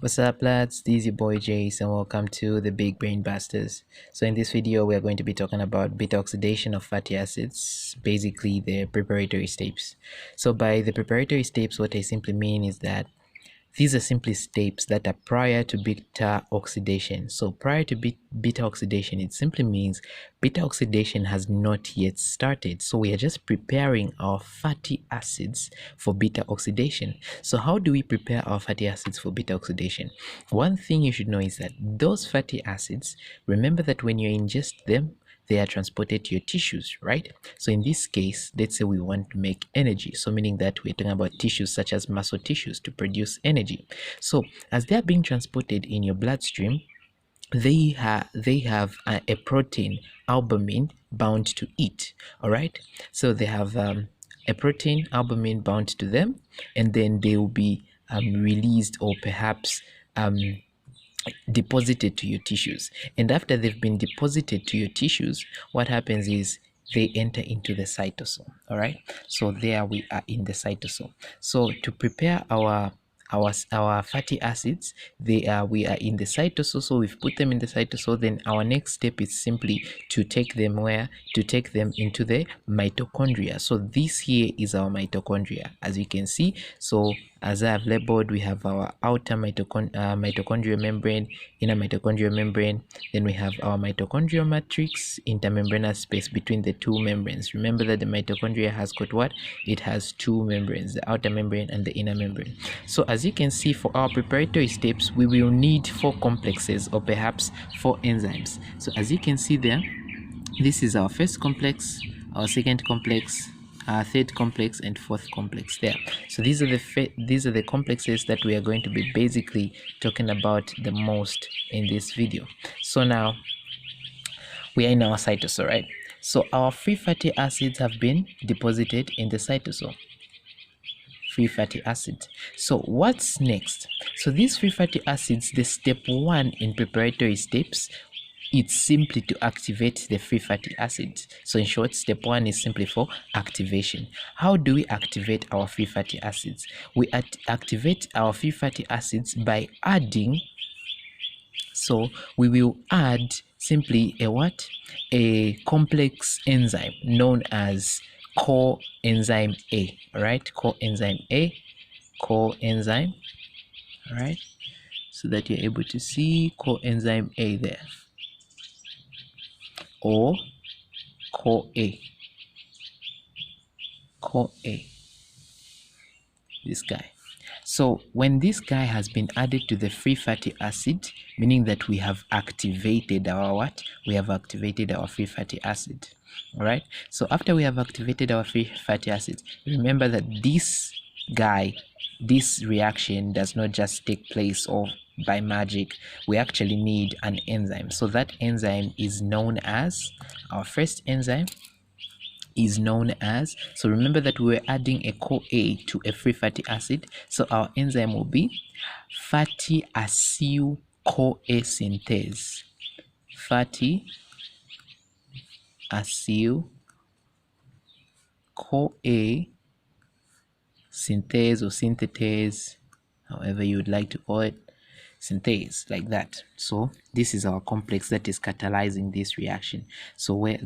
What's up, lads? This is your boy Jace, and welcome to the Big Brain Busters. So in this video, we are going to be talking about beta oxidation of fatty acids, basically the preparatory steps. So by the preparatory steps, what I simply mean is that these are simply steps that are prior to beta oxidation. So prior to beta oxidation, it simply means beta oxidation has not yet started. So we are just preparing our fatty acids for beta oxidation. So how do we prepare our fatty acids for beta oxidation? One thing you should know is that those fatty acids, remember that when you ingest them, they are transported to your tissues, right? So in this case, let's say we want to make energy. So meaning that we're talking about tissues such as muscle tissues to produce energy. So as they are being transported in your bloodstream, they have a protein albumin bound to it. All right. So they have a protein albumin bound to them, and then they will be released or perhaps deposited to your tissues. And after they've been deposited to your tissues, what happens is they enter into the cytosol. All right, so there we are in the cytosol. So to prepare our fatty acids, we are in the cytosol. So we've put them in the cytosol. Then our next step is simply to take them into the mitochondria. So this here is our mitochondria, as you can see. So as I have labeled, we have our outer mitochondrial membrane, inner mitochondrial membrane. Then we have our mitochondrial matrix, intermembranous space between the two membranes. Remember that the mitochondria has got what? It has two membranes, the outer membrane and the inner membrane. So as you can see, for our preparatory steps, we will need 4 complexes or perhaps 4 enzymes. So as you can see there, this is our first complex, our second complex, our third complex, and fourth complex there. So these are the complexes that we are going to be basically talking about the most in this video. So now we are in our cytosol, right? So our free fatty acids have been deposited in the cytosol. Free fatty acids. So what's next? So these free fatty acids, the step 1 in preparatory steps, it's simply to activate the free fatty acids. So in short, step 1 is simply for activation. How do we activate our free fatty acids? We activate our free fatty acids by adding, so we will add simply a complex enzyme known as coenzyme A. All right, coenzyme A, coenzyme. All right, so that you're able to see coenzyme A there, or CoA, this guy. So when this guy has been added to the free fatty acid, meaning that we have activated our what? We have activated our free fatty acid. All right. So after we have activated our free fatty acids, remember that this reaction does not just take place or by magic. We actually need an enzyme. So that enzyme is known as, our first enzyme is known as, so remember that we were adding a CoA to a free fatty acid, so our enzyme will be fatty acyl CoA synthase. Fatty acyl CoA synthase, or synthetase, however you would like to call it, synthase, like that. So this is our complex that is catalyzing this reaction. So where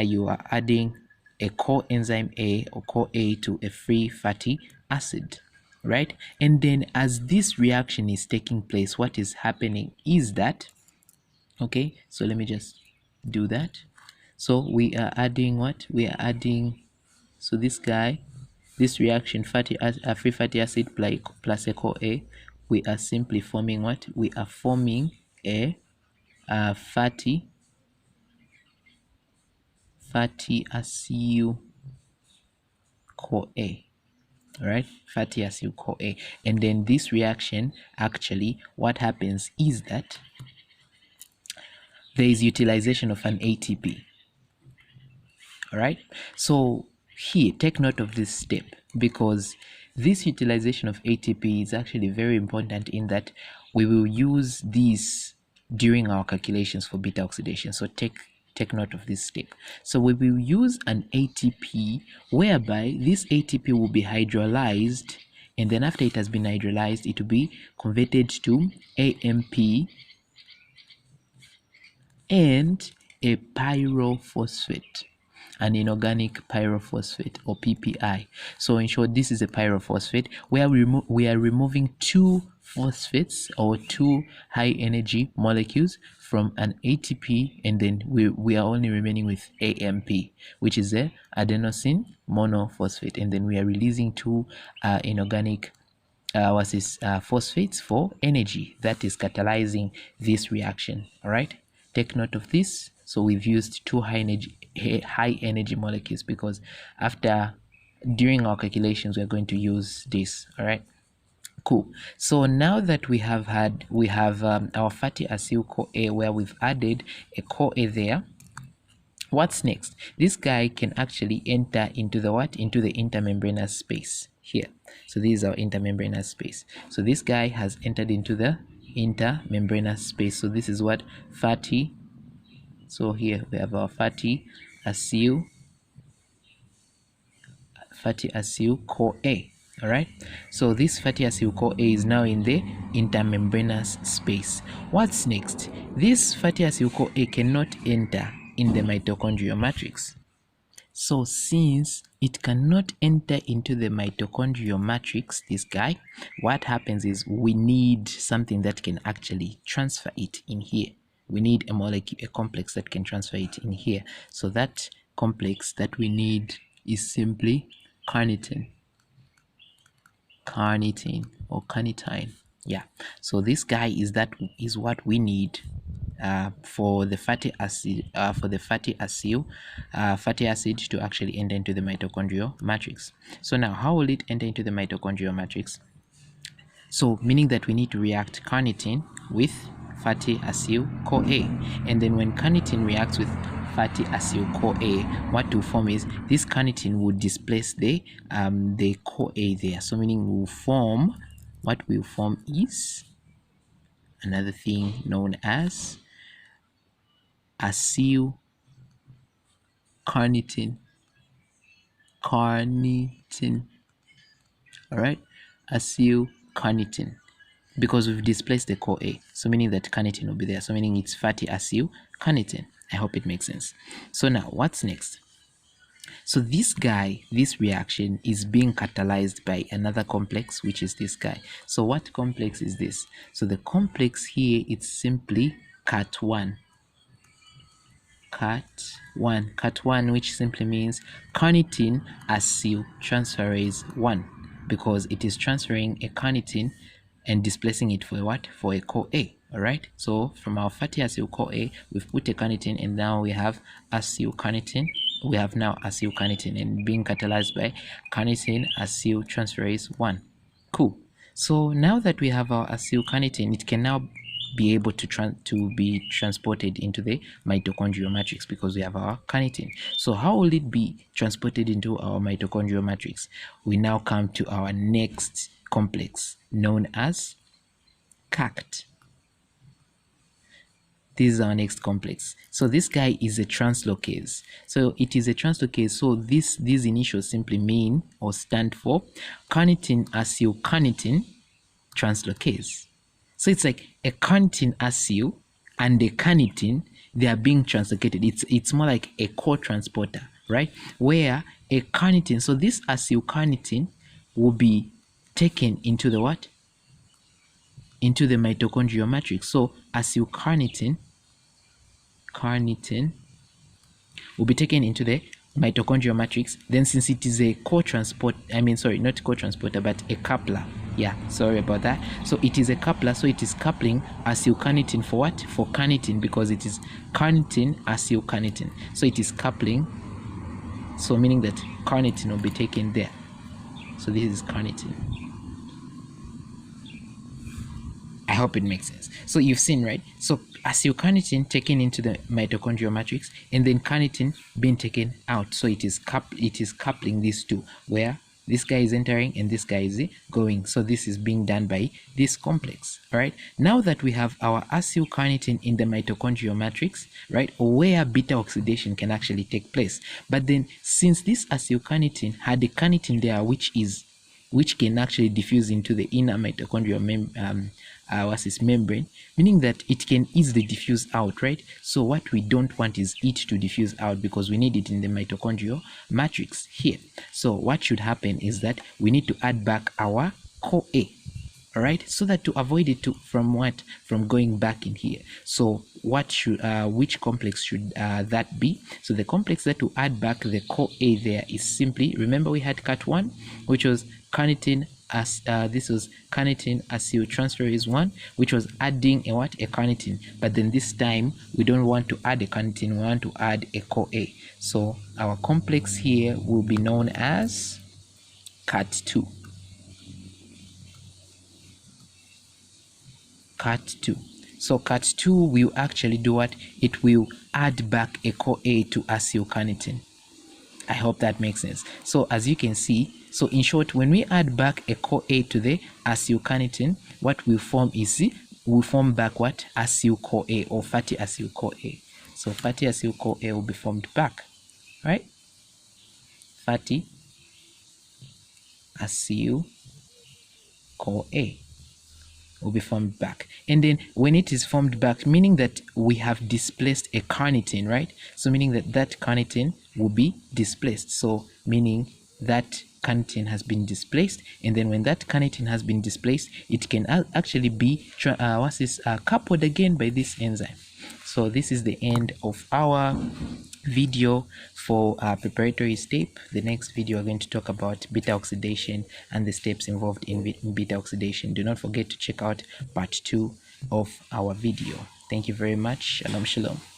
you are adding a coenzyme A or CoA to a free fatty acid, right? And then as this reaction is taking place, what is happening is that, okay, so let me just do that. So we are adding what? We are adding, so this reaction, free fatty acid plus a CoA, we are simply forming what? We are forming a fatty acyl CoA. All right, fatty acyl CoA. And then this reaction, actually what happens is that there is utilization of an ATP. All right, so here take note of this step, because this utilization of ATP is actually very important in that we will use this during our calculations for beta oxidation. So take note of this step. So we will use an ATP whereby this ATP will be hydrolyzed and then after it has been hydrolyzed, it will be converted to AMP and a pyrophosphate, an inorganic pyrophosphate, or PPI. So in short, this is a pyrophosphate where we are removing two phosphates or two high energy molecules from an ATP, and then we are only remaining with AMP, which is the adenosine monophosphate, and then we are releasing two inorganic phosphates for energy that is catalyzing this reaction. All right, take note of this. So we've used two high energy molecules because during our calculations we're going to use this. All right, cool. So now that we have our fatty acyl CoA, where we've added a CoA there, what's next? This guy can actually enter into the intermembranous space here. So this is our intermembranous space. So this guy has entered into the intermembranous space. So this is what fatty. So here we have our fatty acyl CoA. All right, so this fatty acyl CoA is now in the intermembranous space. What's next? This fatty acyl CoA cannot enter in the mitochondrial matrix. So since it cannot enter into the mitochondrial matrix, this guy, what happens is we need something that can actually transfer it in here. We need a molecule, a complex that can transfer it in here. So that complex that we need is simply carnitine or carnitine. Yeah, so this guy is what we need for the fatty acid to actually enter into the mitochondrial matrix. So now how will it enter into the mitochondrial matrix? So meaning that we need to react carnitine with fatty acyl CoA, and then when carnitine reacts with fatty acyl CoA, what will form is this carnitine would displace the CoA there. So meaning will form is another thing known as acyl carnitine. All right, acyl carnitine, because we've displaced the CoA, so meaning that carnitine will be there. So meaning it's fatty acyl carnitine. I hope it makes sense. So now what's next? So this reaction is being catalyzed by another complex, which is this guy. So what complex is this? So the complex here, it's simply CAT1, which simply means carnitine acyl transferase 1, because it is transferring a carnitine and displacing it for what? For a CoA. All right, so from our fatty acyl CoA, we've put a carnitine, and now we have acyl carnitine. We have now acyl carnitine and being catalyzed by carnitine acyl transferase 1. Cool. So now that we have our acyl carnitine, it can now be able to be transported into the mitochondrial matrix because we have our carnitine. So how will it be transported into our mitochondrial matrix? We now come to our next complex known as CACT. This is our next complex. So this guy is a translocase. So it is a translocase. So these initials simply mean or stand for carnitine acyl carnitine translocase. So it's like a carnitine acyl and a carnitine, they are being translocated. It's more like a co-transporter, right? Where a carnitine, so this acyl carnitine will be taken into the what? Into the mitochondrial matrix. So acyl carnitine will be taken into the mitochondrial matrix. Then since it is a not co-transporter, but a coupler. Yeah, sorry about that. So it is a coupler, so it is coupling acyl carnitine for what? For carnitine, because it is carnitine acyl carnitine. So it is coupling, so meaning that carnitine will be taken there. So this is carnitine. I hope it makes sense. So you've seen, right? So acyl carnitine taken into the mitochondrial matrix, and then carnitine being taken out. So it is coupling these two, where this guy is entering and this guy is going. So this is being done by this complex. All right, now that we have our acyl carnitine in the mitochondrial matrix, right, where beta oxidation can actually take place. But then since this acyl carnitine had a carnitine there, which is which can actually diffuse into the inner mitochondrial membrane, meaning that it can easily diffuse out, right? So what we don't want is it to diffuse out, because we need it in the mitochondrial matrix here. So what should happen is that we need to add back our CoA, all right, so that to avoid it from going back in here. So what should which complex should that be? So the complex that to add back the CoA there is simply, remember we had cat1, which was carnitine as this was carnitine acyltransferase 1, which was adding a carnitine, but then this time we don't want to add a carnitine, we want to add a CoA. So our complex here will be known as cat2. cat2. So cat2 will actually do what? It will add back a CoA to acylcarnitine. I hope that makes sense. So as you can see, so in short, when we add back a CoA to the acylcarnitine, what will form is, will form back what? Acyl-CoA, or fatty acyl-CoA. So fatty acyl-CoA will be formed back, right? Fatty acyl-CoA will be formed back. And then when it is formed back, meaning that we have displaced a carnitine, right? So meaning that that carnitine will be displaced. So meaning that carnitine has been displaced, and then when that carnitine has been displaced, it can actually be coupled again by this enzyme. So this is the end of our video for preparatory step. The next video we're going to talk about beta oxidation and the steps involved in beta oxidation. Do not forget to check out part 2 of our video. Thank you very much. Shalom, shalom.